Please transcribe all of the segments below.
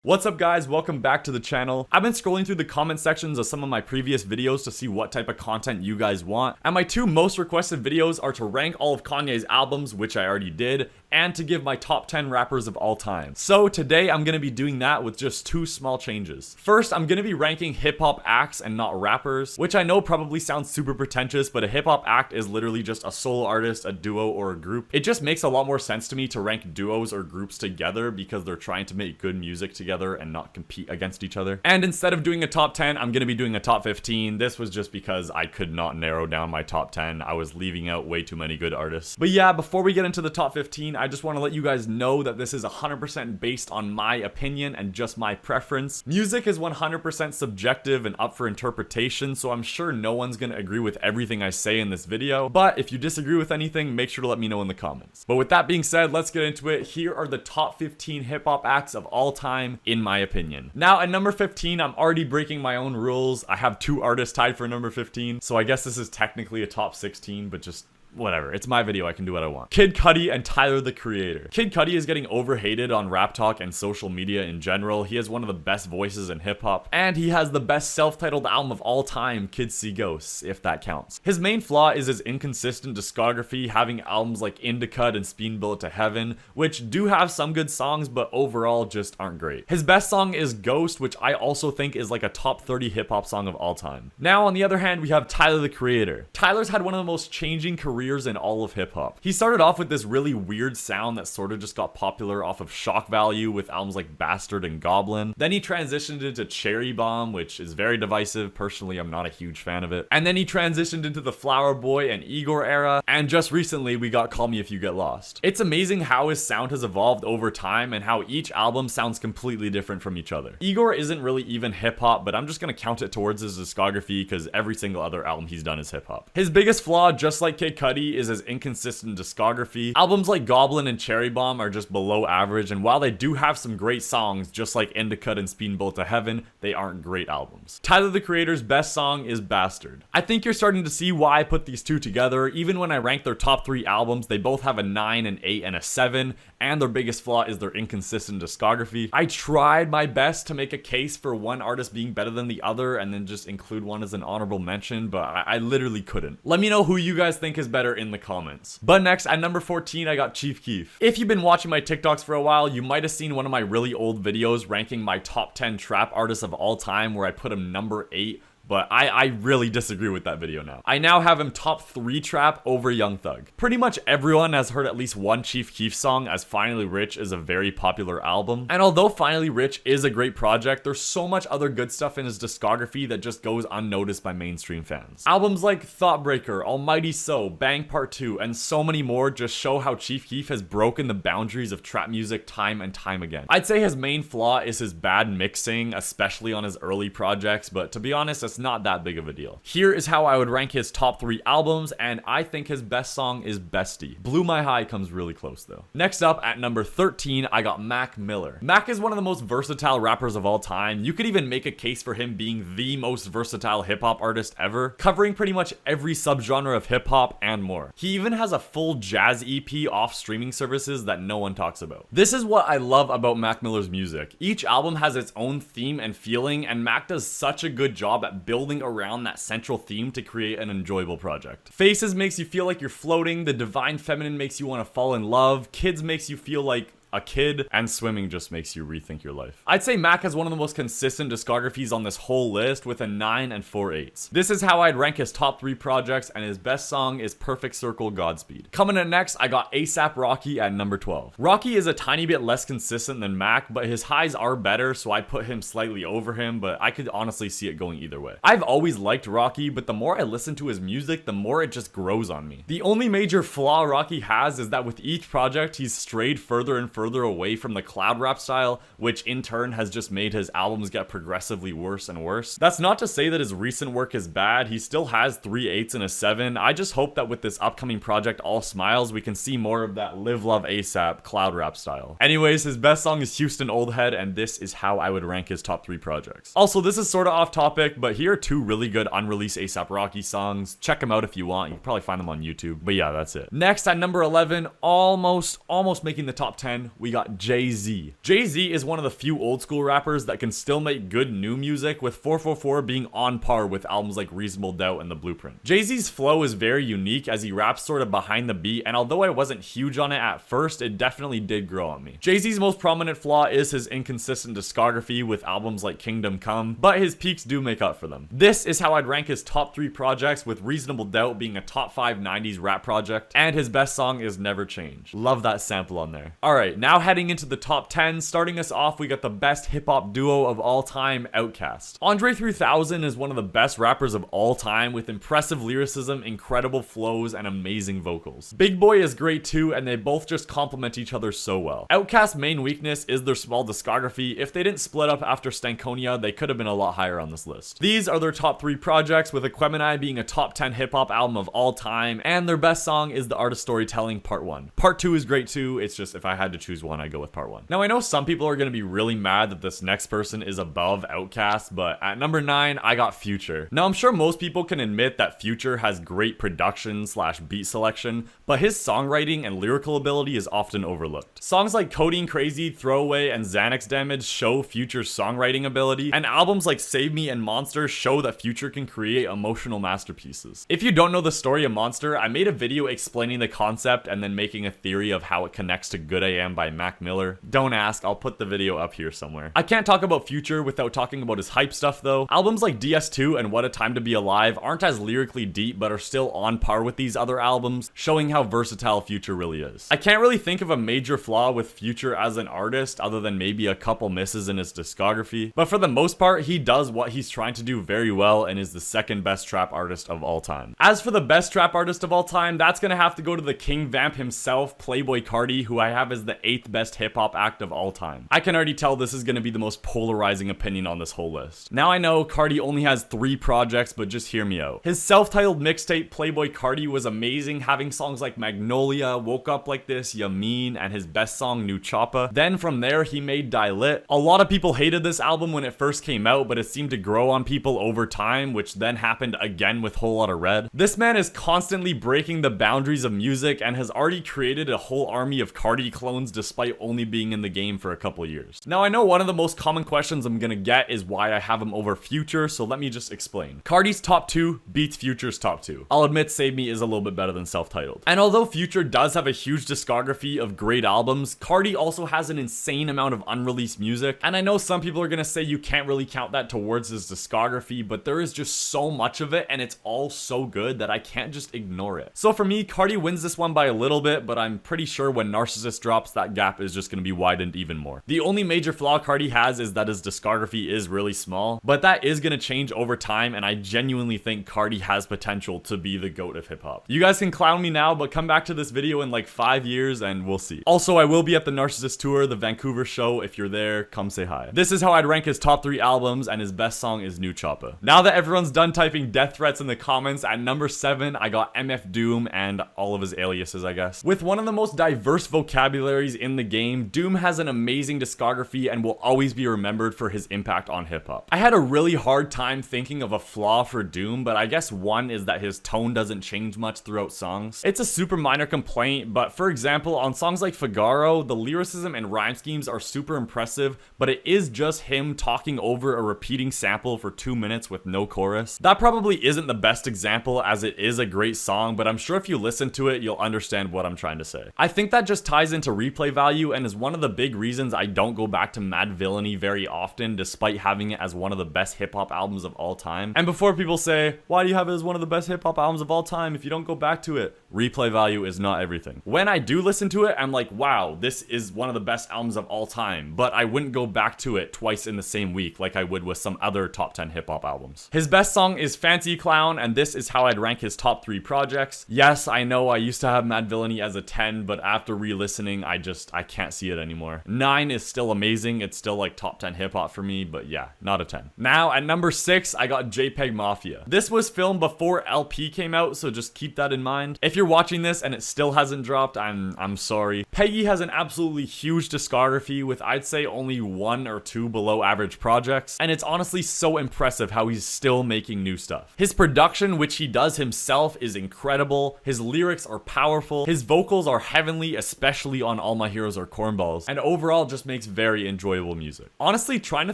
What's up guys, welcome back to the channel. I've been scrolling through the comment sections of some of my previous videos to see what type of content you guys want, and my two most requested videos are to rank all of Kanye's albums, which I already did, and to give my top 10 rappers of all time. So today I'm going to be doing that with just two small changes. First, I'm going to be ranking hip-hop acts and not rappers, which I know probably sounds super pretentious, but a hip-hop act is literally just a solo artist, a duo, or a group. It just makes a lot more sense to me to rank duos or groups together because they're trying to make good music together and not compete against each other. And instead of doing a top 10, I'm going to be doing a top 15. This was just because I could not narrow down my top 10. I was leaving out way too many good artists. But yeah, before we get into the top 15, I just want to let you guys know that this is 100% based on my opinion and just my preference. Music is 100% subjective and up for interpretation, so I'm sure no one's going to agree with everything I say in this video. But if you disagree with anything, make sure to let me know in the comments. But with that being said, let's get into it. Here are the top 15 hip-hop acts of all time, in my opinion. Now, at number 15, I'm already breaking my own rules. I have two artists tied for number 15, so I guess this is technically a top 16, but just whatever, it's my video, I can do what I want. Kid Cudi and Tyler the Creator. Kid Cudi is getting overhated on rap talk and social media in general. He has one of the best voices in hip-hop, and he has the best self-titled album of all time, Kids See Ghosts, if that counts. His main flaw is his inconsistent discography, having albums like Indica and Speed Bullet to Heaven, which do have some good songs, but overall just aren't great. His best song is Ghost, which I also think is like a top 30 hip-hop song of all time. Now, on the other hand, we have Tyler the Creator. Tyler's had one of the most changing careers in all of hip-hop. He started off with this really weird sound that sort of just got popular off of shock value with albums like Bastard and Goblin. Then he transitioned into Cherry Bomb, which is very divisive. Personally, I'm not a huge fan of it. And then he transitioned into the Flower Boy and Igor era, and just recently we got Call Me If You Get Lost. It's amazing how his sound has evolved over time and how each album sounds completely different from each other. Igor isn't really even hip-hop, but I'm just gonna count it towards his discography because every single other album he's done is hip-hop. His biggest flaw, just like Kid Cudi, is his inconsistent discography. Albums like Goblin and Cherry Bomb are just below average, and while they do have some great songs, just like Indica and Speed Bullet to Heaven, they aren't great albums. Tyler the Creator's best song is Bastard. I think you're starting to see why I put these two together. Even when I rank their top 3 albums, they both have a 9, an 8, and a 7, and their biggest flaw is their inconsistent discography. I tried my best to make a case for one artist being better than the other and then just include one as an honorable mention, but I literally couldn't. Let me know who you guys think is better in the comments. But next, at number 14, I got Chief Keef. If you've been watching my TikToks for a while, you might have seen one of my really old videos ranking my top 10 trap artists of all time where I put him number 8. But I really disagree with that video now. I now have him top 3 trap over Young Thug. Pretty much everyone has heard at least one Chief Keef song, as Finally Rich is a very popular album. And although Finally Rich is a great project, there's so much other good stuff in his discography that just goes unnoticed by mainstream fans. Albums like Thoughtbreaker, Almighty So, Bang Part 2, and so many more just show how Chief Keef has broken the boundaries of trap music time and time again. I'd say his main flaw is his bad mixing, especially on his early projects, but to be honest, it's not that big of a deal. Here is how I would rank his top 3 albums, and I think his best song is Bestie. Blew My High comes really close though. Next up, at number 13, I got Mac Miller. Mac is one of the most versatile rappers of all time. You could even make a case for him being the most versatile hip-hop artist ever, covering pretty much every subgenre of hip-hop and more. He even has a full jazz EP off streaming services that no one talks about. This is what I love about Mac Miller's music. Each album has its own theme and feeling, and Mac does such a good job at building around that central theme to create an enjoyable project. Faces makes you feel like you're floating, The Divine Feminine makes you want to fall in love, Kids makes you feel like a kid, and Swimming just makes you rethink your life. I'd say Mac has one of the most consistent discographies on this whole list with a 9 and 4 8s. This is how I'd rank his top 3 projects, and his best song is Perfect Circle Godspeed. Coming in next, I got A$AP Rocky at number 12. Rocky is a tiny bit less consistent than Mac, but his highs are better, so I put him slightly over him, but I could honestly see it going either way. I've always liked Rocky, but the more I listen to his music, the more it just grows on me. The only major flaw Rocky has is that with each project, he's strayed further and further away from the cloud rap style, which in turn has just made his albums get progressively worse and worse. That's not to say that his recent work is bad. He still has 3 8s and a 7. I just hope that with this upcoming project, All Smiles, we can see more of that Live Love A$AP cloud rap style. Anyways, his best song is Houston Old Head, and this is how I would rank his top 3 projects. Also, this is sort of off topic, but here are 2 really good unreleased A$AP Rocky songs. Check them out if you want. You can probably find them on YouTube. But yeah, that's it. Next, at number 11, almost making the top 10, 9, we got Jay-Z. Jay-Z is one of the few old school rappers that can still make good new music, with 444 being on par with albums like Reasonable Doubt and The Blueprint. Jay-Z's flow is very unique as he raps sort of behind the beat, and although I wasn't huge on it at first, it definitely did grow on me. Jay-Z's most prominent flaw is his inconsistent discography with albums like Kingdom Come, but his peaks do make up for them. This is how I'd rank his top 3 projects, with Reasonable Doubt being a top 5 90s rap project, and his best song is Never Change. Love that sample on there. Alright, now heading into the top 10, starting us off, we got the best hip-hop duo of all time, Outkast. Andre 3000 is one of the best rappers of all time, with impressive lyricism, incredible flows, and amazing vocals. Big Boy is great too, and they both just complement each other so well. Outkast's main weakness is their small discography. If they didn't split up after Stankonia, they could have been a lot higher on this list. These are their top 3 projects, with Aquemini being a top 10 hip-hop album of all time, and their best song is The Art of Storytelling Part 1. Part 2 is great too, it's just if I had to choose one, I'd go with Part 1. Now I know some people are going to be really mad that this next person is above Outkast, but at number 9, I got Future. Now I'm sure most people can admit that Future has great production / beat selection, but his songwriting and lyrical ability is often overlooked. Songs like Codeine Crazy, Throwaway, and Xanax Damage show Future's songwriting ability, and albums like Save Me and Monster show that Future can create emotional masterpieces. If you don't know the story of Monster, I made a video explaining the concept and then making a theory of how it connects to Good AM by Mac Miller. Don't ask, I'll put the video up here somewhere. I can't talk about Future without talking about his hype stuff though. Albums like DS2 and What a Time to Be Alive aren't as lyrically deep, but are still on par with these other albums, showing how versatile Future really is. I can't really think of a major flaw with Future as an artist other than maybe a couple misses in his discography, but for the most part, he does what he's trying to do very well and is the second best trap artist of all time. As for the best trap artist of all time, that's gonna have to go to the King Vamp himself, Playboi Carti, who I have as the 8th best hip-hop act of all time. I can already tell this is gonna be the most polarizing opinion on this whole list. Now I know Carti only has 3 projects, but just hear me out. His self-titled mixtape, Playboi Carti, was amazing, having songs like Magnolia, Woke Up Like This, Yamin, and his best song, New Choppa. Then from there, he made Die Lit. A lot of people hated this album when it first came out, but it seemed to grow on people over time, which then happened again with Whole Lotta Red. This man is constantly breaking the boundaries of music and has already created a whole army of Carti clones despite only being in the game for a couple years. Now I know one of the most common questions I'm gonna get is why I have him over Future, so let me just explain. Carti's top 2 beats Future's top 2. I'll admit Save Me is a little bit better than Self-Titled. And although Future does have a huge discography of great albums, Carti also has an insane amount of unreleased music, and I know some people are gonna say you can't really count that towards his discography, but there is just so much of it and it's all so good that I can't just ignore it. So for me, Carti wins this one by a little bit, but I'm pretty sure when Narcissist drops, that gap is just gonna be widened even more. The only major flaw Carti has is that his discography is really small, but that is gonna change over time, and I genuinely think Carti has potential to be the GOAT of hip-hop. You guys can clown me now, but come back to this video in like 5 years and we'll see. Also, I will be at the Narcissist Tour, the Vancouver show. If you're there, come say hi. This is how I'd rank his top 3 albums, and his best song is New Choppa. Now that everyone's done typing death threats in the comments, at number 7, I got MF Doom and all of his aliases, I guess. With one of the most diverse vocabularies in the game, Doom has an amazing discography and will always be remembered for his impact on hip-hop. I had a really hard time thinking of a flaw for Doom, but I guess one is that his tone doesn't change much throughout songs. It's a super minor complaint, but for example, on songs like Figaro, the lyricism and rhyme schemes are super impressive, but it is just him talking over a repeating sample for 2 minutes with no chorus. That probably isn't the best example, as it is a great song, but I'm sure if you listen to it, you'll understand what I'm trying to say. I think that just ties into replay value and is one of the big reasons I don't go back to Mad Villainy very often, despite having it as one of the best hip-hop albums of all time. And before people say, why do you have it as one of the best hip-hop albums of all time if you don't go back to it? Replay value is not everything. When I do listen to it, I'm like, wow, this is one of the best albums of all time, but I wouldn't go back to it twice in the same week like I would with some other top 10 hip-hop albums. His best song is Fancy Clown, and this is how I'd rank his top 3 projects. Yes, I know I used to have Mad Villainy as a 10, but after re-listening, I can't see it anymore. 9 is still amazing, it's still like top 10 hip-hop for me, but yeah, not a 10. Now, at number 6, I got JPEG Mafia. This was filmed before LP came out, so just keep that in mind. If you're watching this and it still hasn't dropped, I'm sorry. Peggy has an absolutely huge discography with, I'd say, only 1 or 2 below average projects, and it's honestly so impressive how he's still making new stuff. His production, which he does himself, is incredible. His lyrics are powerful. His vocals are heavenly, especially on All My Heroes Are Cornballs, and overall just makes very enjoyable music. Honestly, trying to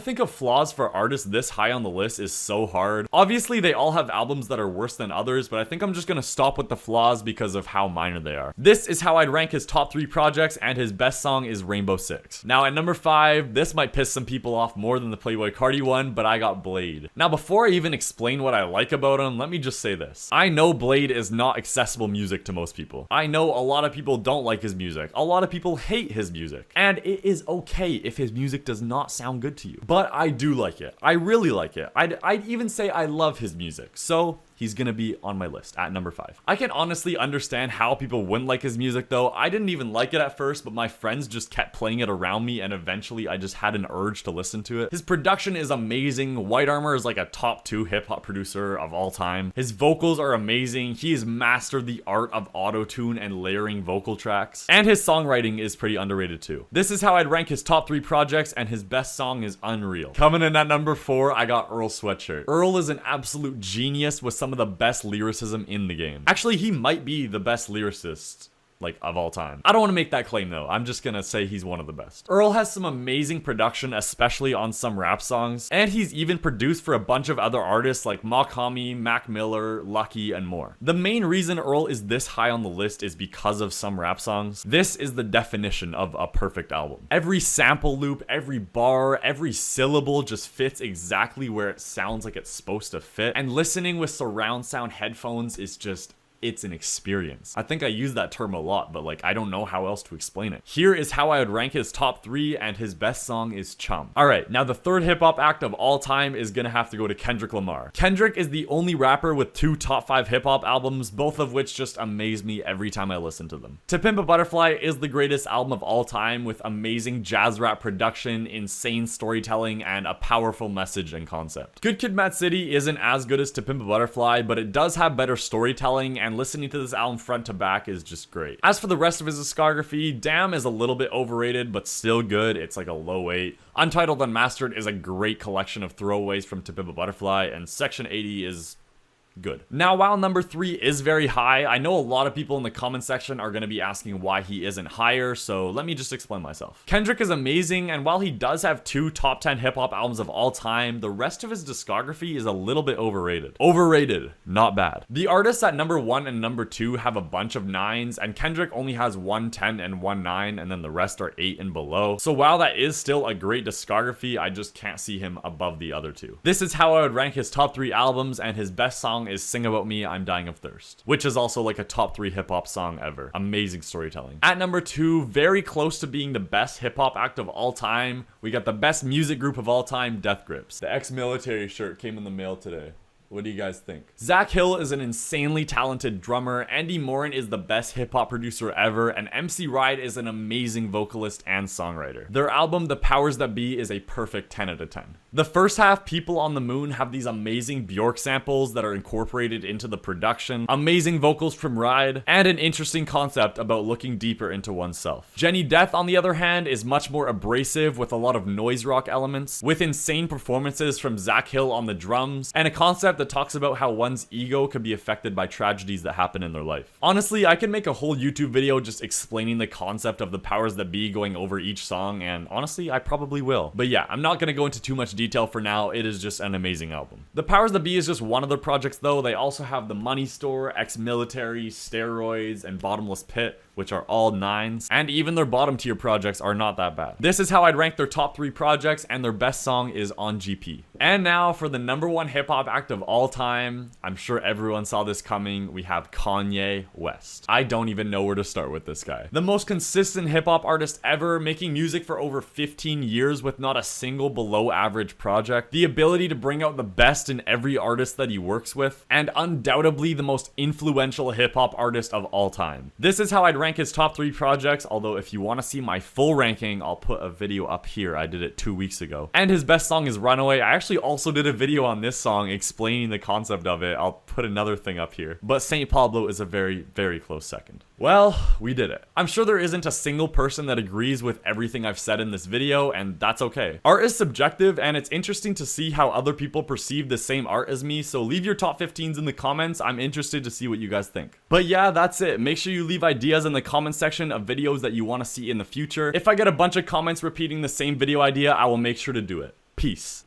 think of flaws for artists this high on the list is so hard. Obviously, they all have albums that are worse than others, but I think I'm just gonna stop with the flaws because of how minor they are. This is how I'd rank his top 3 projects, and his best song is Rainbow Six. Now at number 5, this might piss some people off more than the Playboi Carti one, but I got Blade. Now before I even explain what I like about him, let me just say this. I know Blade is not accessible music to most people. I know a lot of people don't like his music. A lot of people hate his music. And it is okay if his music does not sound good to you. But I do like it. I really like it. I'd even say I love his music. So he's gonna be on my list at number 5. I can honestly understand how people wouldn't like his music though. I didn't even like it at first, but my friends just kept playing it around me and eventually I just had an urge to listen to it. His production is amazing. White Armor is like a top 2 hip hop producer of all time. His vocals are amazing. He has mastered the art of auto-tune and layering vocal tracks. And his songwriting is pretty underrated too. This is how I'd rank his top 3 projects, and his best song is Unreal. Coming in at number 4, I got Earl Sweatshirt. Earl is an absolute genius with some of the best lyricism in the game. Actually, he might be the best lyricist like of all time. I don't want to make that claim though. I'm just gonna say he's one of the best. Earl has some amazing production, especially on some rap songs, and he's even produced for a bunch of other artists like Mach-Hommy, Mac Miller, Lucky, and more. The main reason Earl is this high on the list is because of some rap songs. This is the definition of a perfect album. Every sample loop, every bar, every syllable just fits exactly where it sounds like it's supposed to fit, and listening with surround sound headphones is just, it's an experience. I think I use that term a lot, but like I don't know how else to explain it. Here is how I would rank his top 3, and his best song is Chum. Alright, now the third hip hop act of all time is gonna have to go to Kendrick Lamar. Kendrick is the only rapper with 2 top 5 hip hop albums, both of which just amaze me every time I listen to them. To Pimp a Butterfly is the greatest album of all time, with amazing jazz rap production, insane storytelling, and a powerful message and concept. Good Kid Mad City isn't as good as To Pimp a Butterfly, but it does have better storytelling, and listening to this album front to back is just great. As for the rest of his discography, Damn is a little bit overrated, but still good. It's like a low 8. Untitled Unmastered is a great collection of throwaways from To Pimp a Butterfly, and Section 80 is good. Now, while number 3 is very high, I know a lot of people in the comment section are going to be asking why he isn't higher, so let me just explain myself. Kendrick is amazing, and while he does have 2 top 10 hip-hop albums of all time, the rest of his discography is a little bit overrated. Overrated, not bad. The artists at number 1 and number 2 have a bunch of 9s, and Kendrick only has 1 10 and 1 9, and then the rest are 8 and below. So while that is still a great discography, I just can't see him above the other 2. This is how I would rank his top 3 albums, and his best song is Sing About Me, I'm Dying of Thirst, which is also like a top 3 hip-hop song ever. Amazing storytelling. At number 2, very close to being the best hip-hop act of all time, we got the best music group of all time, Death Grips. The ex-military shirt came in the mail today. What do you guys think? Zach Hill is an insanely talented drummer, Andy Morin is the best hip-hop producer ever, and MC Ride is an amazing vocalist and songwriter. Their album, The Powers That Be, is a perfect 10 out of 10. The first half, People on the Moon, have these amazing Bjork samples that are incorporated into the production, amazing vocals from Ride, and an interesting concept about looking deeper into oneself. Jenny Death, on the other hand, is much more abrasive with a lot of noise rock elements, with insane performances from Zach Hill on the drums, and a concept that talks about how one's ego could be affected by tragedies that happen in their life. Honestly, I could make a whole YouTube video just explaining the concept of the powers that be, going over each song, and honestly, I probably will. But yeah, I'm not gonna go into too much detail for now. It is just an amazing album. The Powers That Be is just one of their projects though. They also have The Money Store, Ex-Military, Steroids, and Bottomless Pit, which are all 9s, and even their bottom tier projects are not that bad. This is how I'd rank their top 3 projects, and their best song is On GP. And now for the number 1 hip hop act of all time. I'm sure everyone saw this coming. We have Kanye West. I don't even know where to start with this guy. The most consistent hip hop artist ever, making music for over 15 years with not a single below average project. The ability to bring out the best in every artist that he works with, and undoubtedly the most influential hip hop artist of all time. This is how I'd rank his top 3 projects, although if you want to see my full ranking, I'll put a video up here. I did it 2 weeks ago. And his best song is Runaway. I actually also did a video on this song explaining the concept of it. I'll put another thing up here. But St. Pablo is a very, very close second. Well, we did it. I'm sure there isn't a single person that agrees with everything I've said in this video, and that's okay. Art is subjective, and it's interesting to see how other people perceive the same art as me, so leave your top 15s in the comments. I'm interested to see what you guys think. But yeah, that's it. Make sure you leave ideas in the comment section of videos that you want to see in the future. If I get a bunch of comments repeating the same video idea, I will make sure to do it. Peace.